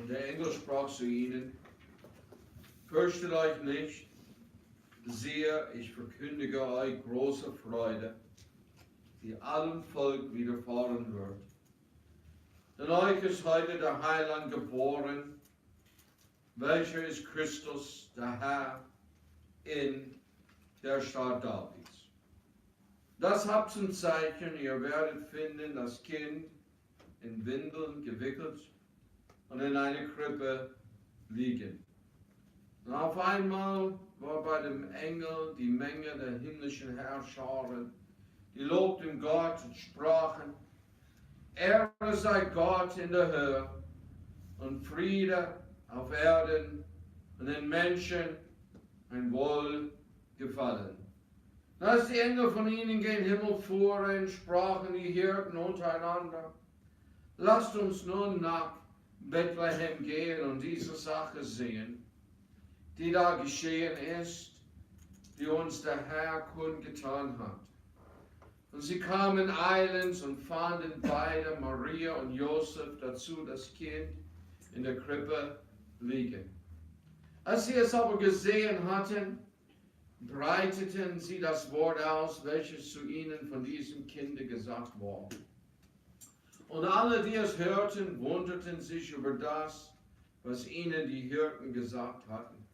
Und der Engel sprach zu ihnen: Fürchtet euch nicht, siehe, ich verkündige euch große Freude, die allem Volk widerfahren wird. Denn euch ist heute der Heiland geboren, welcher ist Christus, der Herr, in der Stadt Davids. Das habt zum Zeichen, ihr werdet finden, das Kind in Windeln gewickelt und in eine Krippe liegen. Und auf einmal war bei dem Engel die Menge der himmlischen Herrscharen, die lobten Gott und sprachen: Ehre sei Gott in der Höhe und Friede auf Erden und den Menschen ein Wohlgefallen. Als die Engel von ihnen gen Himmel fuhren, sprachen die Hirten untereinander: Lasst uns nun nach Bethlehem gehen und diese Sache sehen, die da geschehen ist, die uns der Herr kundgetan hat. Und sie kamen eilends und fanden beide, Maria und Josef, dazu das Kind in der Krippe liegen. Als sie es aber gesehen hatten, breiteten sie das Wort aus, welches zu ihnen von diesem Kinde gesagt war. Und alle, die es hörten, wunderten sich über das, was ihnen die Hirten gesagt hatten.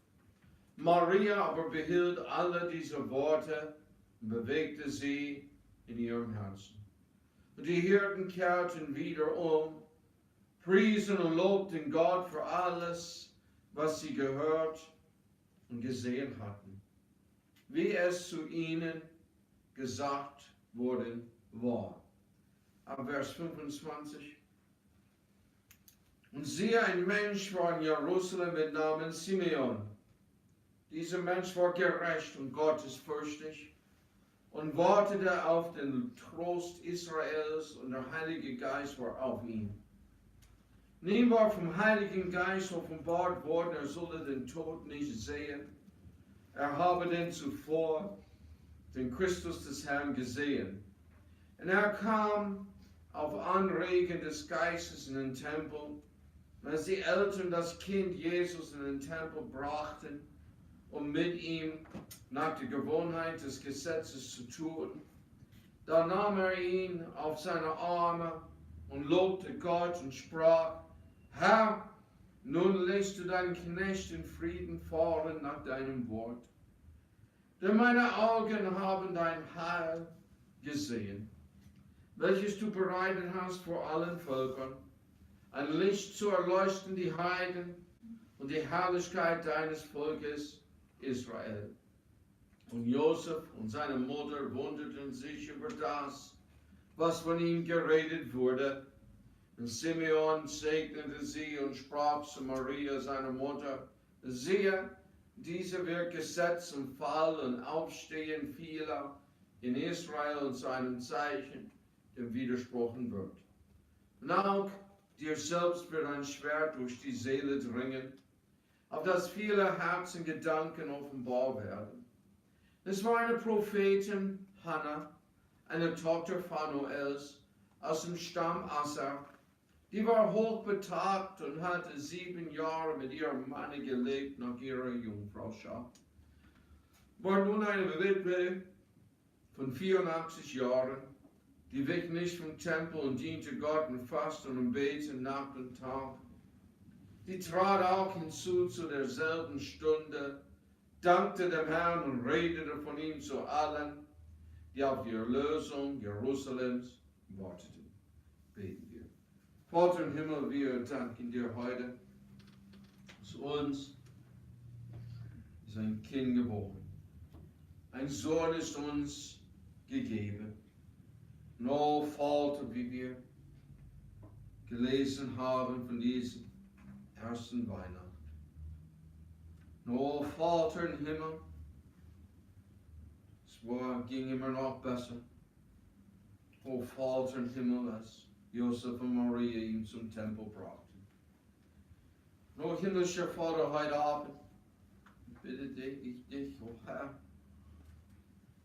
Maria aber behielt alle diese Worte und bewegte sie in ihrem Herzen. Und die Hirten kehrten wieder um, priesen und lobten Gott für alles, was sie gehört und gesehen hatten, wie es zu ihnen gesagt worden war. Ab Vers 25. Und siehe, ein Mensch war in Jerusalem mit Namen Simeon. Dieser Mensch war gerecht und gottesfürchtig und wartete auf den Trost Israels, und der Heilige Geist war auf ihm. Und ihm war vom Heiligen Geist offenbart worden, er solle den Tod nicht sehen. Er habe denn zuvor den Christus des Herrn gesehen. Und er kam auf Anregen des Geistes in den Tempel. Und als die Eltern das Kind Jesus in den Tempel brachten, um mit ihm nach der Gewohnheit des Gesetzes zu tun, da nahm er ihn auf seine Arme und lobte Gott und sprach: Herr, nun lässt du deinen Knecht in Frieden fahren nach deinem Wort. Denn meine Augen haben dein Heil gesehen, welches du bereitet hast vor allen Völkern, ein Licht zu erleuchten die Heiden und die Herrlichkeit deines Volkes Israel. Und Josef und seine Mutter wunderten sich über das, was von ihm geredet wurde. Und Simeon segnete sie und sprach zu Maria, seiner Mutter: Siehe, diese wird gesetzt zum Fall und Aufstehen vieler in Israel und zu einem Zeichen, dem widersprochen wird. Und auch dir selbst wird ein Schwert durch die Seele dringen, auf das viele Herzen Gedanken offenbar werden. Es war eine Prophetin, Hannah, eine Tochter Phanuels, aus dem Stamm Asser. Die war hochbetagt und hatte 7 Jahre mit ihrem Manne gelebt nach ihrer Jungfrauschaft. War nun eine Witwe von 84 Jahren, die wich nicht vom Tempel und diente Gott und Fasten und Beten Nacht und Tag. Die trat auch hinzu zu derselben Stunde, dankte dem Herrn und redete von ihm zu allen, die auf die Erlösung Jerusalems warteten. Beten wir. Vater im Himmel, wir danken dir heute, dass uns ist ein Kind geboren. Ein Sohn ist uns gegeben. Und oh Vater, wie wir gelesen haben von diesem ersten Weihnacht. Und oh Vater im Himmel, es ging immer noch besser. Oh Vater im Himmel, als Josef und Maria ihn zum Tempel brachten. Und oh himmlischer Vater, heute Abend bitte dich, oh Herr,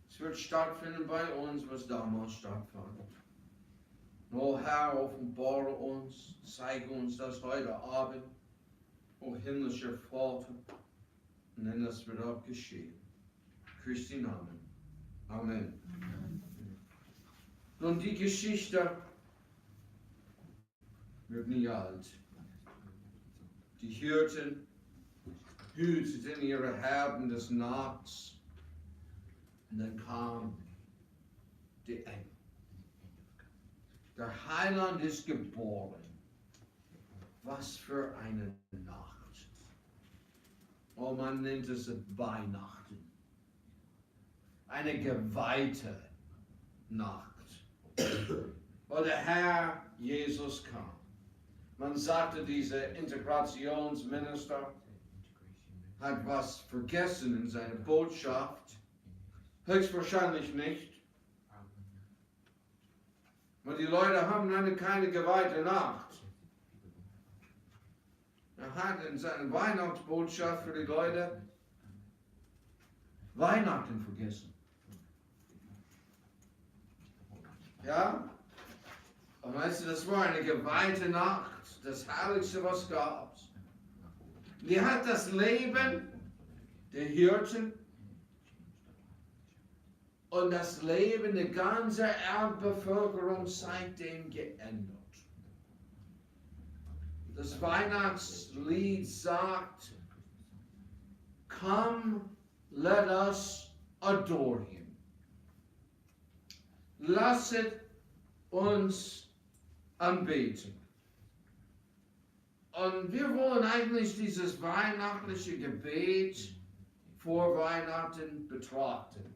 es wird stattfinden bei uns, was damals stattfand. Oh Herr, offenbare uns, zeige uns das heute Abend, O himmlischer Vater, nenn das wird auch geschehen. Christi Namen. Amen. Nun, die Geschichte wird nie alt. Die Hirten hüteten ihre Herden des Nachts. Und dann kam der Engel. Der Heiland ist geboren. Was für eine Nacht. Oh, man nennt es Weihnachten. Eine geweihte Nacht. Weil der Herr Jesus kam. Man sagte, dieser Integrationsminister hat was vergessen in seiner Botschaft. Höchstwahrscheinlich nicht. Weil die Leute haben keine geweihte Nacht. Er hat in seiner Weihnachtsbotschaft für die Leute Weihnachten vergessen. Ja? Und weißt du, das war eine geweihte Nacht. Das Herrlichste, was gab. Die hat das Leben der Hirten und das Leben der ganzen Erdbevölkerung seitdem geändert. Das Weihnachtslied sagt, Come, let us adore him. Lasset uns anbeten. Und wir wollen eigentlich dieses weihnachtliche Gebet vor Weihnachten betrachten.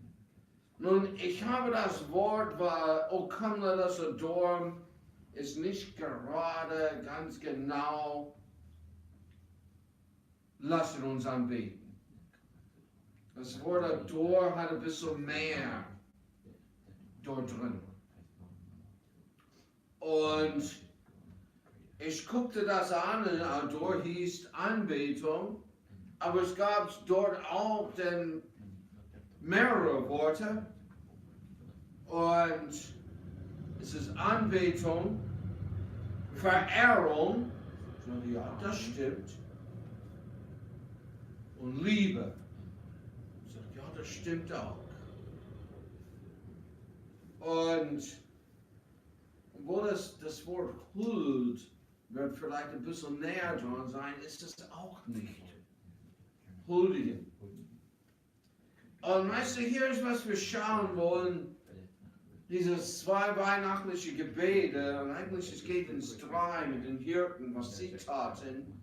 Nun, ich habe das Wort, weil, oh come let us adore him, ist nicht gerade ganz genau, lasst uns anbeten. Das Wort adore hat ein bisschen mehr dort drin. Und ich guckte das an, und adore hieß Anbetung, aber es gab dort auch mehrere Worte. Und es ist Anbetung, Verehrung, ja, das stimmt, und Liebe. Ich sage, ja, das stimmt auch. Und obwohl das Wort Huld wird vielleicht ein bisschen näher dran sein, ist es auch nicht. Huldigen. Und weißt du, hier ist, was wir schauen wollen. Dieses zwei weihnachtliche Gebete, und eigentlich es geht ins drei mit den Hirten, was sie taten.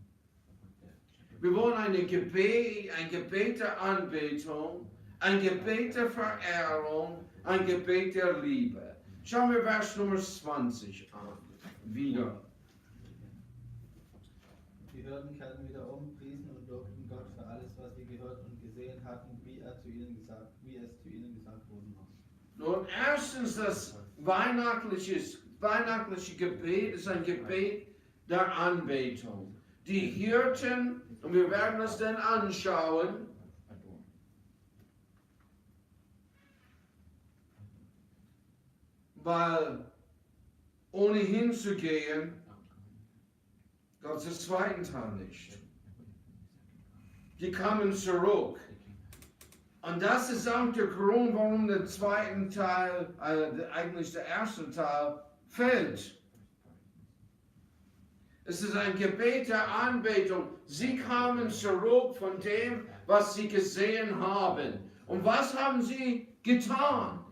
Wir wollen ein Gebet der Anbetung, ein Gebet der Verehrung, ein Gebet der Liebe. Schauen wir Vers Nummer 20 an. Wieder. Die Hirten kehrten wieder um, priesen und lobten Gott für alles, was sie gehört und gesehen hatten, wie es zu ihnen gesagt worden war. Nun, erstens, das weihnachtliche Gebet ist ein Gebet der Anbetung. Die Hirten, und wir werden es dann anschauen, weil ohne hinzugehen, gab es den zweiten Teil nicht. Die kamen zurück. Und das ist auch der Grund, warum der zweite Teil, eigentlich der erste Teil, fällt. Es ist ein Gebet der Anbetung. Sie kamen zurück von dem, was sie gesehen haben. Und was haben sie getan?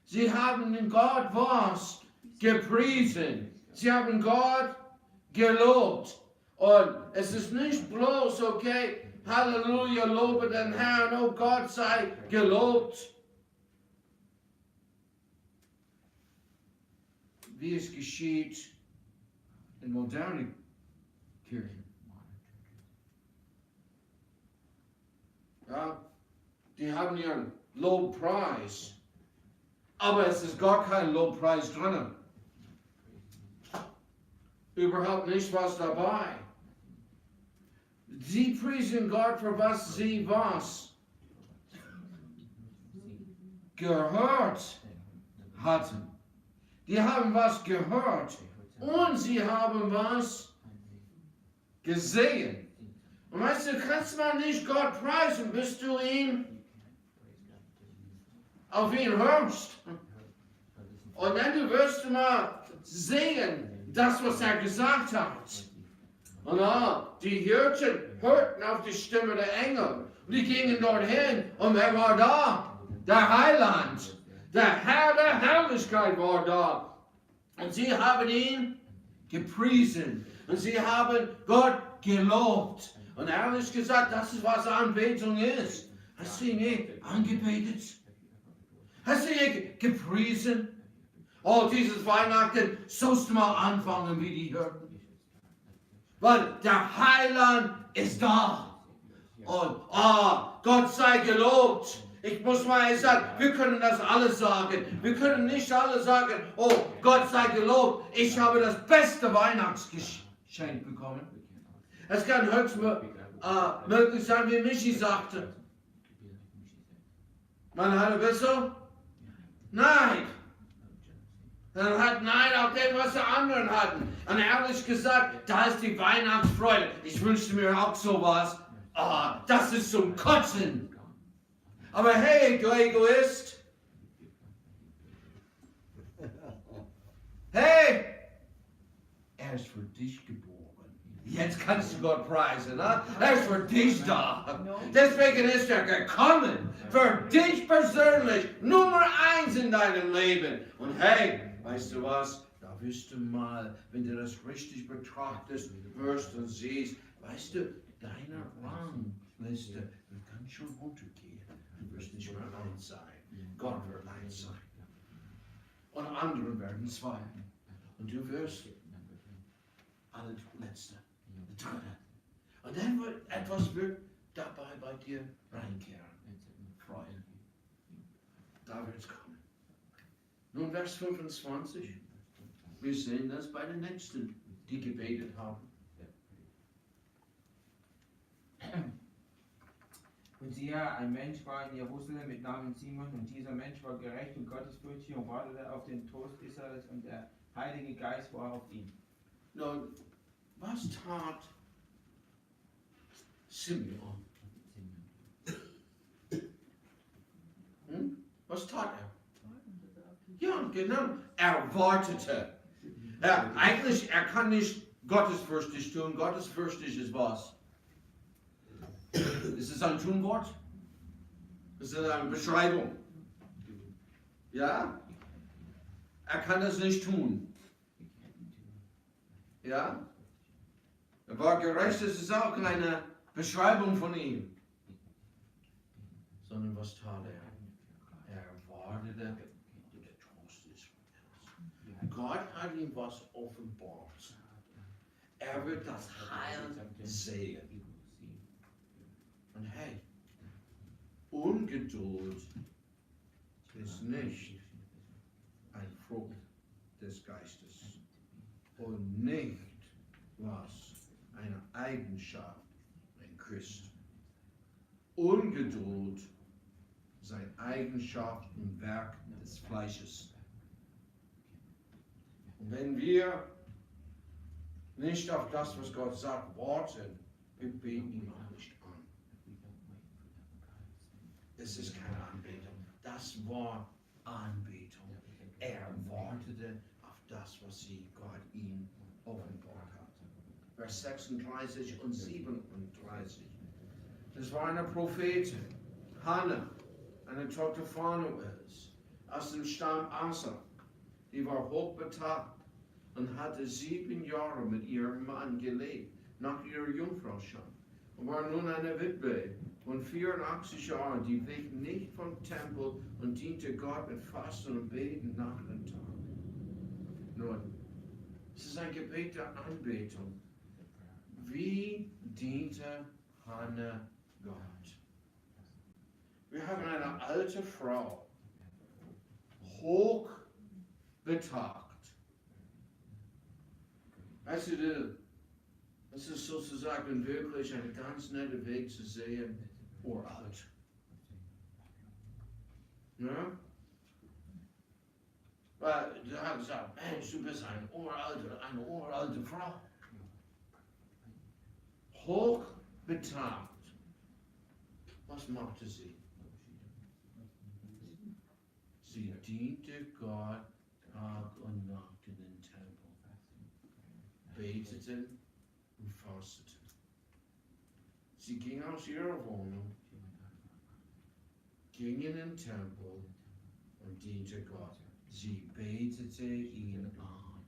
Sie haben den Gott was? Gepriesen. Sie haben Gott gelobt. Und es ist nicht bloß, okay, Halleluja, lobe den Herrn, oh Gott sei gelobt. Wie es geschieht in modernen Kirchen. Ja, die haben ihren Lobpreis, aber es ist gar kein Lobpreis drinnen. Überhaupt nicht was dabei. Sie priesen Gott für was sie gehört hatten. Die haben was gehört und sie haben was gesehen. Und weißt du, kannst mal nicht Gott preisen, bis du auf ihn hörst. Und dann du wirst mal sehen, das, was er gesagt hat. Und die Hirten hörten auf die Stimme der Engel. Und die gingen dorthin. Und wer war da? Der Heiland. Der Herr der Herrlichkeit war da. Und sie haben ihn gepriesen. Und sie haben Gott gelobt. Und ehrlich gesagt, das ist, was Anbetung ist. Hast du ihn nicht angebetet? Hast du ihn nicht gepriesen? Oh, dieses Weihnachten sollst du mal anfangen wie die Hirten. Weil der Heiland ist da. Und Gott sei gelobt. Ich muss mal sagen, wir können das alle sagen. Wir können nicht alle sagen, oh, Gott sei gelobt, ich habe das beste Weihnachtsgeschenk bekommen. Es kann höchstmöglich sein, wie Michi sagte. Man hatte besser? Nein. Dann hat Nein auf dem, was die anderen hatten. Und ehrlich gesagt, da ist die Weihnachtsfreude. Ich wünschte mir auch sowas. Das ist zum Kotzen. Aber hey, du Egoist. Hey, er ist für dich geboren. Jetzt kannst du Gott preisen, ne? Er ist für dich da. Deswegen ist er gekommen. Für dich persönlich. Nummer 1 in deinem Leben. Und hey, weißt du was? Da wirst du mal, wenn du das richtig betrachtest, hörst und siehst, weißt du, deine Rangliste wird ganz schön runtergehen. Du wirst nicht mehr eins sein. Gott wird eins sein. Und andere werden 2. Und du wirst alle Letzte, Dritte. Und dann wird etwas dabei bei dir reinkehren. Freude. Da wird es kommen. Nun Vers 25. Wir sehen das bei den Nächsten, die gebetet haben. Und siehe, ein Mensch war in Jerusalem mit Namen Simon, und dieser Mensch war gerecht und gottesfürchtig und wartete auf den Trost Israels, und der Heilige Geist war auf ihm. Nun, was tat Simeon? Was tat er? Ja, genau. Er wartete. Eigentlich, er kann nicht gottesfürchtig tun. Gottesfürchtig ist was? Ist es ein Tunwort? Ist es eine Beschreibung? Ja? Er kann das nicht tun. Ja? Er war gerecht, das ist auch keine Beschreibung von ihm. Sondern was tat er? Er wartete, der Trost Israels. Gott hat ihm was offenbart. Er wird das Heil sehen. Und hey, Ungeduld ist nicht ein Frucht des Geistes und nicht was eine Eigenschaft ein Christ. Ungeduld ist eine Eigenschaft und Werk des Fleisches. Und wenn wir nicht auf das, was Gott sagt, warten, wir beten ihn auch nicht an. Es ist keine Anbetung. Das war Anbetung. Er wartete auf das, was Gott ihm offenbart hat. Vers 36 und 37. Das war eine Prophetin, Hannah, eine Tochter Phanuels, aus dem Stamm Aser. Die war hochbetagt und hatte 7 Jahre mit ihrem Mann gelebt, nach ihrer Jungfrauschaft, und war nun eine Witwe von 84 Jahren, die wich nicht vom Tempel und diente Gott mit Fasten und Beten Nacht und Tag. Nun, es ist ein Gebet der Anbetung. Wie diente Hannah Gott? Wir haben eine alte Frau, hoch betagt. Weißt du, das ist sozusagen wirklich ein ganz netter Weg zu sehen, uralt. Ja? Weil du hast gesagt, Mensch, du bist eine uralte Frau. hoch betagt. Was machte sie? Sie diente Gott Tag und Nacht in den Tempel, beteten und fasteten. Sie ging aus ihrer Wohnung, ging in den Tempel und diente Gott. Sie betete ihn an.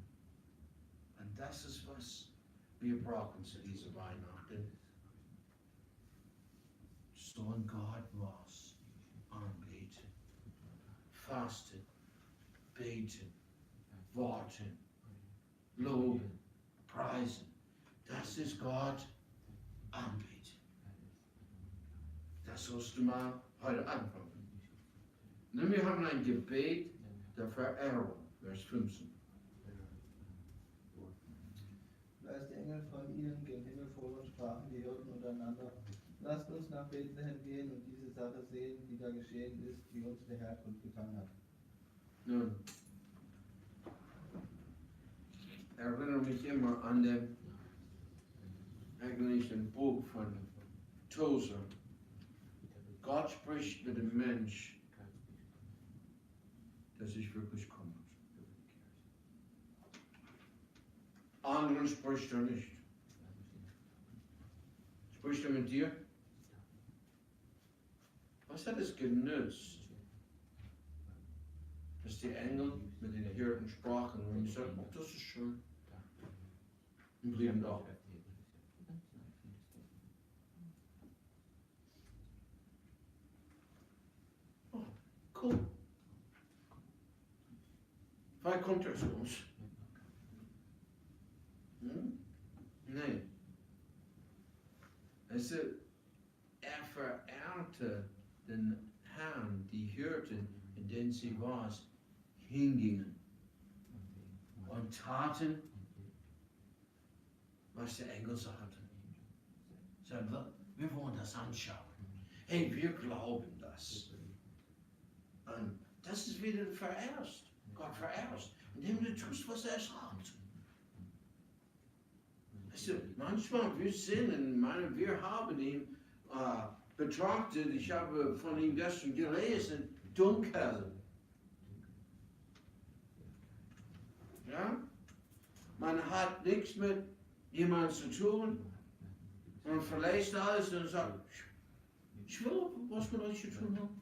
Und das ist, was wir brauchen zu dieser Weihnachten. Sollen Gott was anbeten, fasten, beten, warten, loben, preisen. Das ist Gott anbeten. Das sollst du mal heute anfangen. Nun, wir haben ein Gebet der Verehrung, Vers 15. Als die Engel von ihnen gen Himmel fuhren, sprachen die Hirten untereinander: Lasst uns nach Bethlehem gehen und diese Sache sehen, die da geschehen ist, wie uns der Herr kundgetan hat. Nun, erinnere mich immer an den eigentlichen Buch von Tozer. Gott spricht mit dem Mensch, der sich wirklich kümmert. Anderen spricht er nicht. Spricht er mit dir? Was hat es genützt, dass die Engel mit den Hirten sprachen und die sagten, oh, das ist schön. Und blieben da. Oh, cool. Vielleicht kommt er zu uns. Nein. Also, er verehrte den Herrn, die Hirten, in denen sie war, hingingen und taten, was der Engel sagte. Sagten, wir wollen das anschauen. Hey, wir glauben das. Und das ist wieder verehrst. Gott verehrst, indem du tust, was er sagt. Also, manchmal, wir haben ihn betrachtet, ich habe von ihm gestern gelesen, dunkel. Ja? Man hat nichts mit jemandem zu tun. Man verlässt alles und sagt, ich will was mit euch zu tun haben.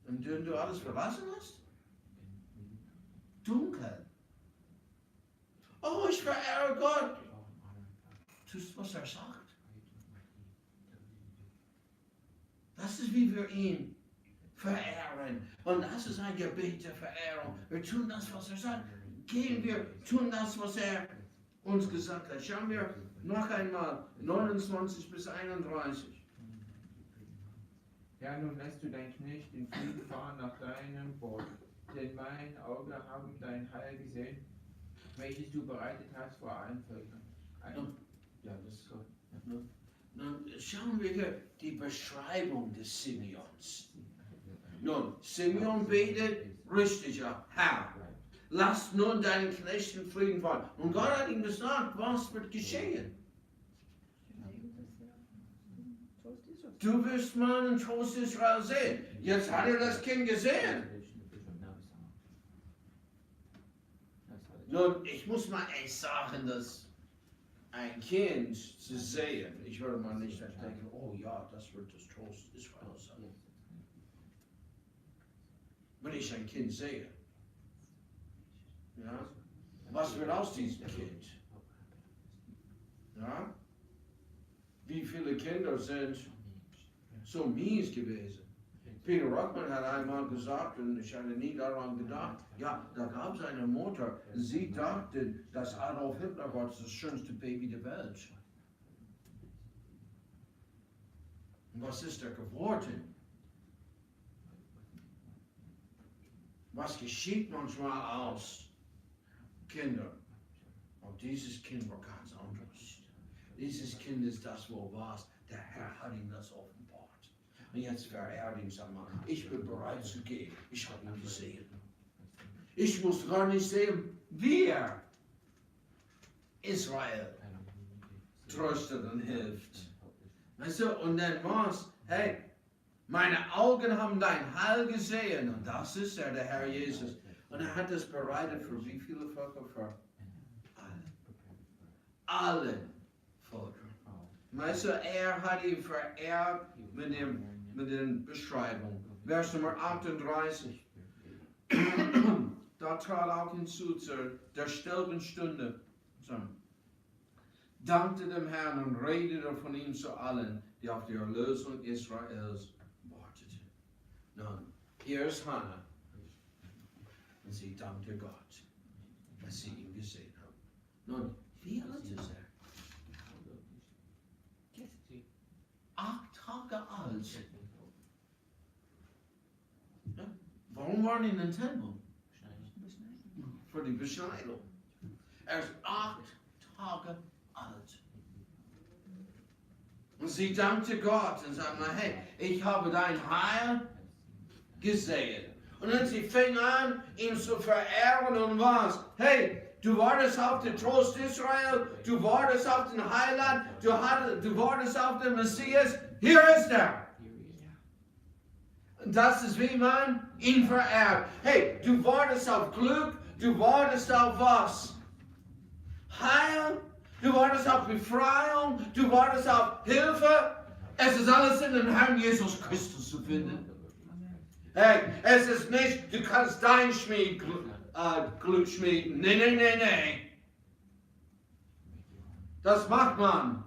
Und wenn du alles verlassen hast? Dunkel. Oh, ich verehre Gott. Tust, was er sagt. Das ist, wie wir ihn verehren. Und das ist ein Gebet der Verehrung. Wir tun das, was er sagt. Gehen wir, tun das, was er uns gesagt hat. Schauen wir noch einmal 29 bis 31. Ja, nun lässt du dein Knecht in Frieden fahren nach deinem Wort, denn mein Auge haben dein Heil gesehen, welches du bereitet hast vor allen Völkern. Ja, das ist gut. Nun schauen wir hier die Beschreibung des Simeons. Nun, Simeon betet richtig ab, Herr, lass nun deinen Knecht in Frieden fahren. Und Gott hat ihm gesagt, was wird geschehen? Du wirst mal den Trost Israel sehen. Jetzt hat er das Kind gesehen. Nun, ich muss mal echt sagen, dass ein Kind zu sehen, ich würde mal nicht denken, oh ja, das wird das Trost Israel sein. Wenn ich ein Kind sehe, ja, was wird aus diesem Kind? Ja? Wie viele Kinder sind so mies gewesen? Peter Rockman hat einmal gesagt, und ich hatte nie daran gedacht, ja, da gab es eine Mutter, sie dachte, dass Adolf Hitler war das schönste Baby der Welt. Und was ist er geworden? Was geschieht manchmal aus Kindern? Und dieses Kind war ganz anders. Dieses Kind ist das, wo war es. Der Herr hat ihm das offenbart. Und jetzt verehrt ihn, sagt mal, ich bin bereit zu gehen. Ich habe ihn gesehen. Ich muss gar nicht sehen, wir, Israel, tröstet und hilft. Weißt du, und dann was? Hey, meine Augen haben dein Heil gesehen und das ist er, der Herr Jesus. Und er hat es bereitet für wie viele Völker? Für alle Völker. Weißt du, er hat ihn verehrt mit den Beschreibungen. Vers Nummer 38. Da trat auch hinzu zu der stillen Stunde. So. Dankte dem Herrn und redete von ihm zu allen, die auf die Erlösung Israels warteten. Nun, hier ist Hannah. Und sie dankte Gott, dass sie ihn gesehen haben. Nun, wie alt ist er? 8 Tage alt. Ja? Warum waren die in den Tempel? Für die Beschneidung. Er ist 8 Tage alt. Und sie dankte Gott und sagte, hey, ich habe dein Heil gesehen. Und dann sie fing an, ihn zu verehren und was? Hey, du wartest auf den Trost Israel, du wartest auf den Heiland, du wartest auf den Messias. Hier ist er. Und das ist, wie man ihn verehrt. Hey, du wartest auf Glück, du wartest auf was? Heil, du wartest auf Befreiung, du wartest auf Hilfe. Es ist alles in dem Herrn Jesus Christus zu finden. Hey, es ist nicht, du kannst dein Glück schmieden. Nee. Das macht man.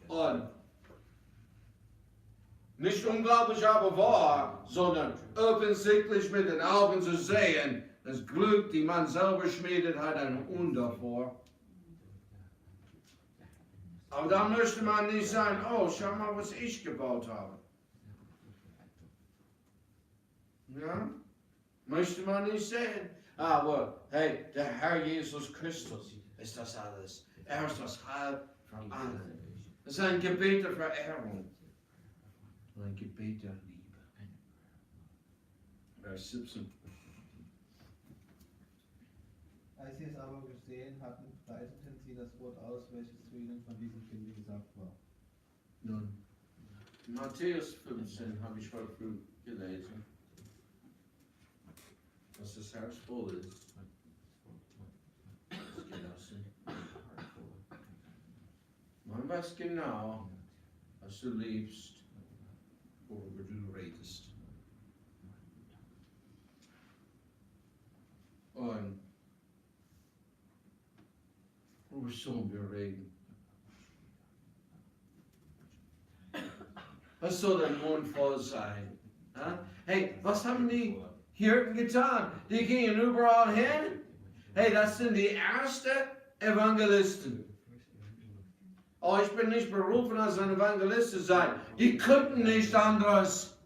Und nicht unglaublich aber wahr, sondern offensichtlich mit den Augen zu sehen, das Glück, die man selber schmiedet, hat ein Wunder vor. Aber dann möchte man nicht sagen, oh, schau mal, was ich gebaut habe. Ja? Möchte man nicht sehen. Aber, hey, der Herr Jesus Christus ist das alles. Er ist das Heil von allen. Es ist ein Gebet der Verehrung. Und ein Gebet der Liebe. Vers 17. Als sie es aber gesehen hatten, breiteten sie das Wort aus, welches zu ihnen von diesem Kinde gesagt war. Nun, Matthäus 15 habe ich heute früh gelesen. Dass das Herz voll ist. Gelassen. Man weiß genau, was du liebst, worüber du redest. Und worüber sollen wir reden? Was soll der Mund voll sein? Hey, was haben die Hirten getan? Die gingen überall hin. Hey, das sind die ersten Evangelisten. Oh, ich bin nicht berufen, als ein Evangelist zu sein. Die könnten nicht anders.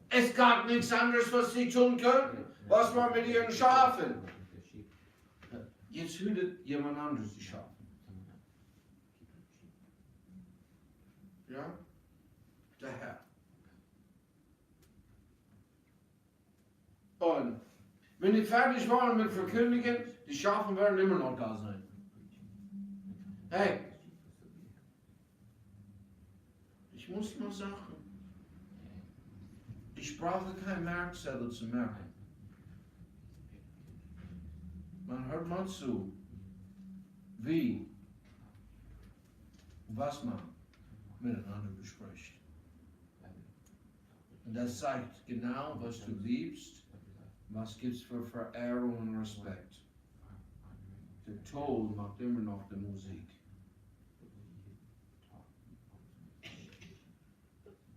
Es gab nichts anderes, was sie tun könnten. Was war mit ihren Schafen? Jetzt hütet jemand anderes die Schafe. Ja? Der Herr. Und wenn die fertig waren mit Verkündigen, die Schafe werden immer noch da sein. Hey, ich muss mal sagen, ich brauche kein Merkzettel zu merken. Man hört mal zu, wie und was man miteinander bespricht. Und das zeigt genau, was du liebst, was gibt es für Verehrung und Respekt. Der Ton macht immer noch die Musik.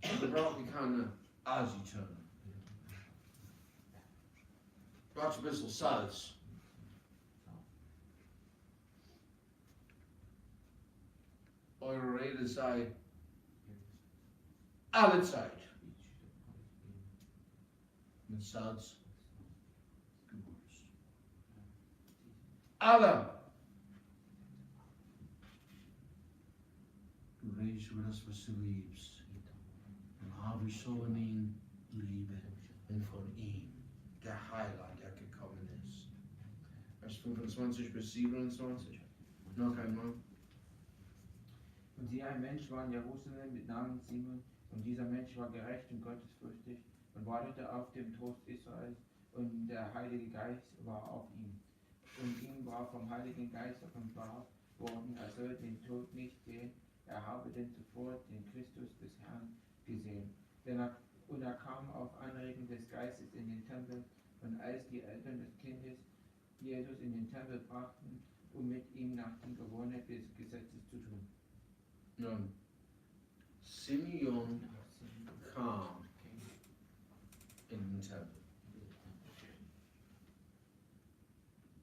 Da brauche ich keine Asi-Töne. Brauchst ein bisschen Salz. Eure Rede sei alle Zeit mit Salz gewürzt. Alle. Du redest über das, was du liebst. Und habe ich so in ihn Liebe und von ihm, der Heiland, der gekommen ist. Vers 25 bis 27. Noch einmal. Und siehe, ein Mensch war in Jerusalem mit Namen Simon, und dieser Mensch war gerecht und gottesfürchtig und wartete auf den Trost Israels, und der Heilige Geist war auf ihm. Und ihm war vom Heiligen Geist offenbar worden, er solle den Tod nicht sehen, er habe denn zuvor den Christus des Herrn gesehen. Und er kam auf Anregen des Geistes in den Tempel, und als die Eltern des Kindes Jesus in den Tempel brachten, um mit ihm nach den Gewohnheiten des Gesetzes zu tun. Nun, Simeon kam in den Tempel.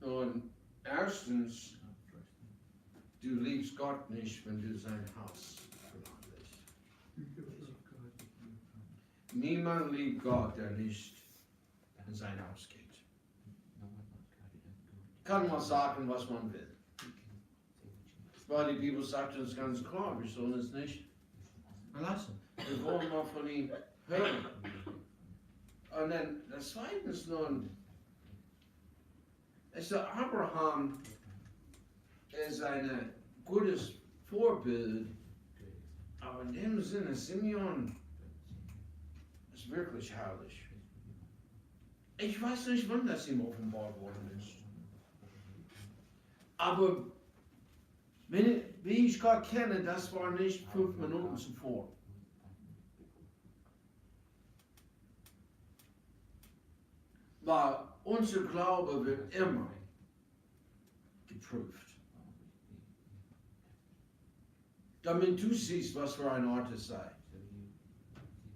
Nun, erstens, du liebst Gott nicht, wenn du sein Haus verlässt. Niemand liebt Gott, der nicht in sein Haus geht. Kann man sagen, was man will. Weil die Bibel sagt uns ganz klar, wir sollen es nicht verlassen. Wir wollen mal von ihm hören. Und dann das Zweite nun, ist der Abraham ist ein gutes Vorbild, aber in dem Sinne, Simeon ist wirklich herrlich. Ich weiß nicht, wann das ihm offenbart worden ist. Aber wie ich Gott kenne, das war nicht 5 Minuten zuvor. Weil unser Glaube wird immer geprüft. Damit du siehst, was für eine Art es sei.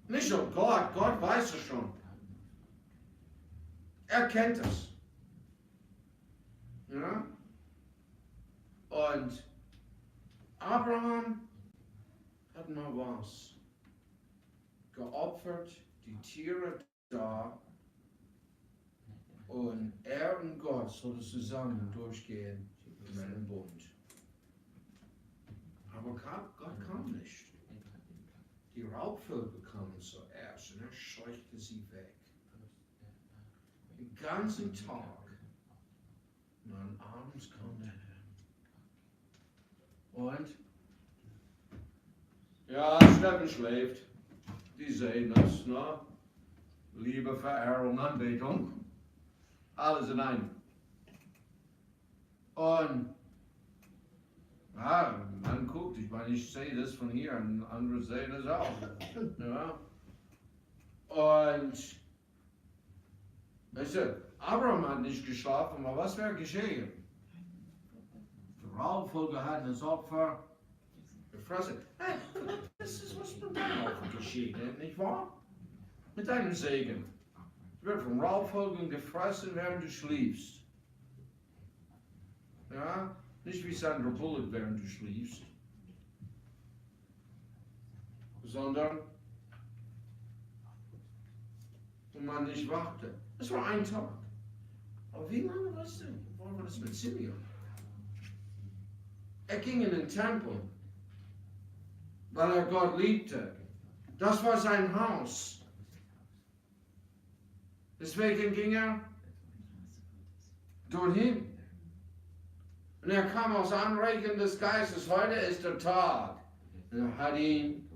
Nicht nur Gott, Gott weiß es schon. Er kennt es. Ja? Und Abraham hat mal was geopfert, die Tiere da, und er und Gott sollten zusammen durchgehen in einen Bund. Aber Gott kam nicht. Die Raubvögel kamen zuerst und er scheuchte sie weg. Den ganzen Tag. Und dann abends kam der Herr. Und? Ja, Steffen schläft. Die sehen das, ne? Liebe, Verehrung, Anbetung. Alles in einem. Und ja, man guckt, ich meine, ich sehe das von hier und andere sehen das auch. Ja. Und weißt du, Abraham hat nicht geschlafen, aber was wäre geschehen? Die Raubvögel hatten das Opfer gefressen. Hey, das ist was mit deinem Opfer geschehen, nicht wahr? Mit deinem Segen. Es wird von Raubvögeln gefressen, während du schläfst. Ja? Nicht wie Sandra Bullock, während du schläfst. Sondern wenn man nicht wachte. Es war ein Tag. Aber wie lange war das mit Simeon? Er ging in den Tempel, weil er Gott liebte. Das war sein Haus. Deswegen ging er dorthin. Und er kam aus Anregen des Geistes. Heute ist der Tag. Und er hat ihn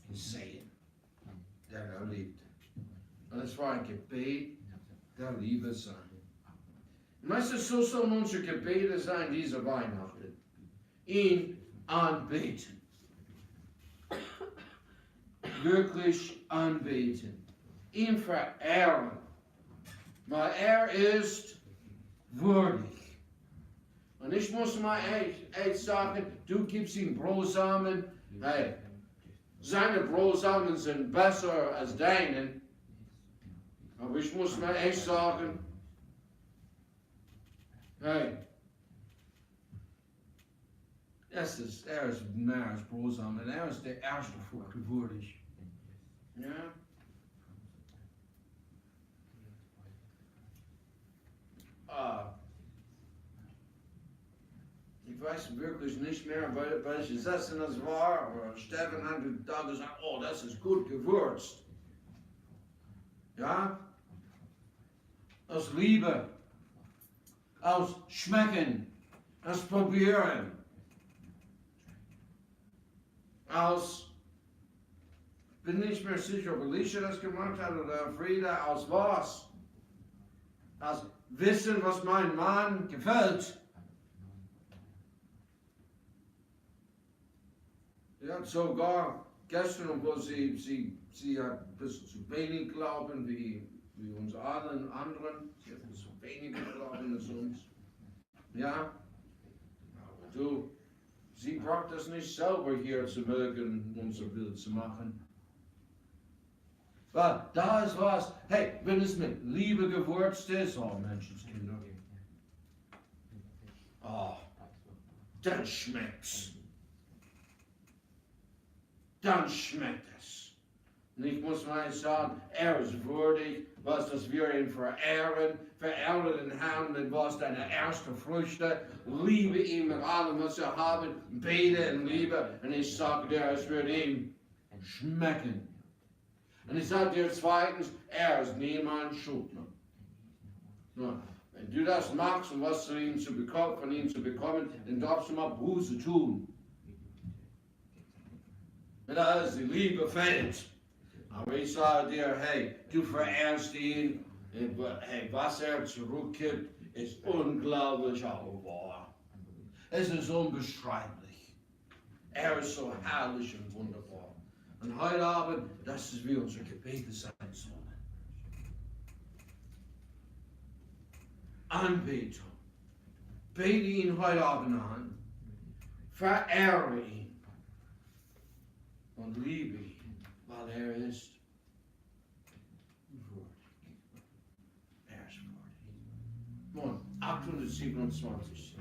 gesehen, der er liebte. Und es war ein Gebet der Liebe sein. Und weißt du, so sollen unsere Gebete sein, diese Weihnachten. Ihn anbeten. Wirklich anbeten. Ihn verehren. Weil er ist würdig. Und ich muss mal echt sagen, du gibst ihm Brosamen. Hey, seine Brosamen sind besser als deinen. Aber ich muss mal echt sagen, hey, er ist mehr als Brosamen. Er ist der erste Frucht würdig. Ja? Ich weiß wirklich nicht mehr, welches Essen das war, aber Steffen hat da gesagt, oh, das ist gut gewürzt. Ja? Aus Liebe. aus Schmecken, aus Probieren, aus, bin nicht mehr sicher, ob Elisha das gemacht hat oder Frieda, aus was? Aus Wissen, was mein Mann gefällt. Ja, sogar gestern, obwohl sie hat ein bisschen zu wenig Glauben wie uns allen anderen. Sie hat ein bisschen weniger Glauben als uns. Ja, aber du, sie braucht das nicht selber hier zu mögen, unser Bild zu machen. Weil da ist was, hey, wenn es mit Liebe gewürzt ist, oh Menschenskinder, oh, dann schmeckt's. Dann schmeckt es. Und ich muss mal sagen, ist würdig, was dass wir ihn verehren den Herrn mit was deine ersten Früchte, liebe ihn mit allem, was wir haben, bete in Liebe, und ich sage dir, es wird ihm schmecken. Und ich sage dir zweitens, ist niemand Schuldner. Nun, wenn du das machst, um was von ihm zu bekommen, dann darfst du mal Buße tun. Wenn alles die Liebe fehlt. Aber ich sage dir, hey, du verehrst ihn, hey, was zurückgibt, ist unglaublich auch wahr. Es ist unbeschreiblich. Ist so herrlich und wunderbar. Und heute Abend, das ist wie unsere Gebete sein sollen. Anbetung. Bete ihn heute Abend an. Verehre ihn. Und liebe ihn, weil ist würdig. Ist würdig. Nun, 827.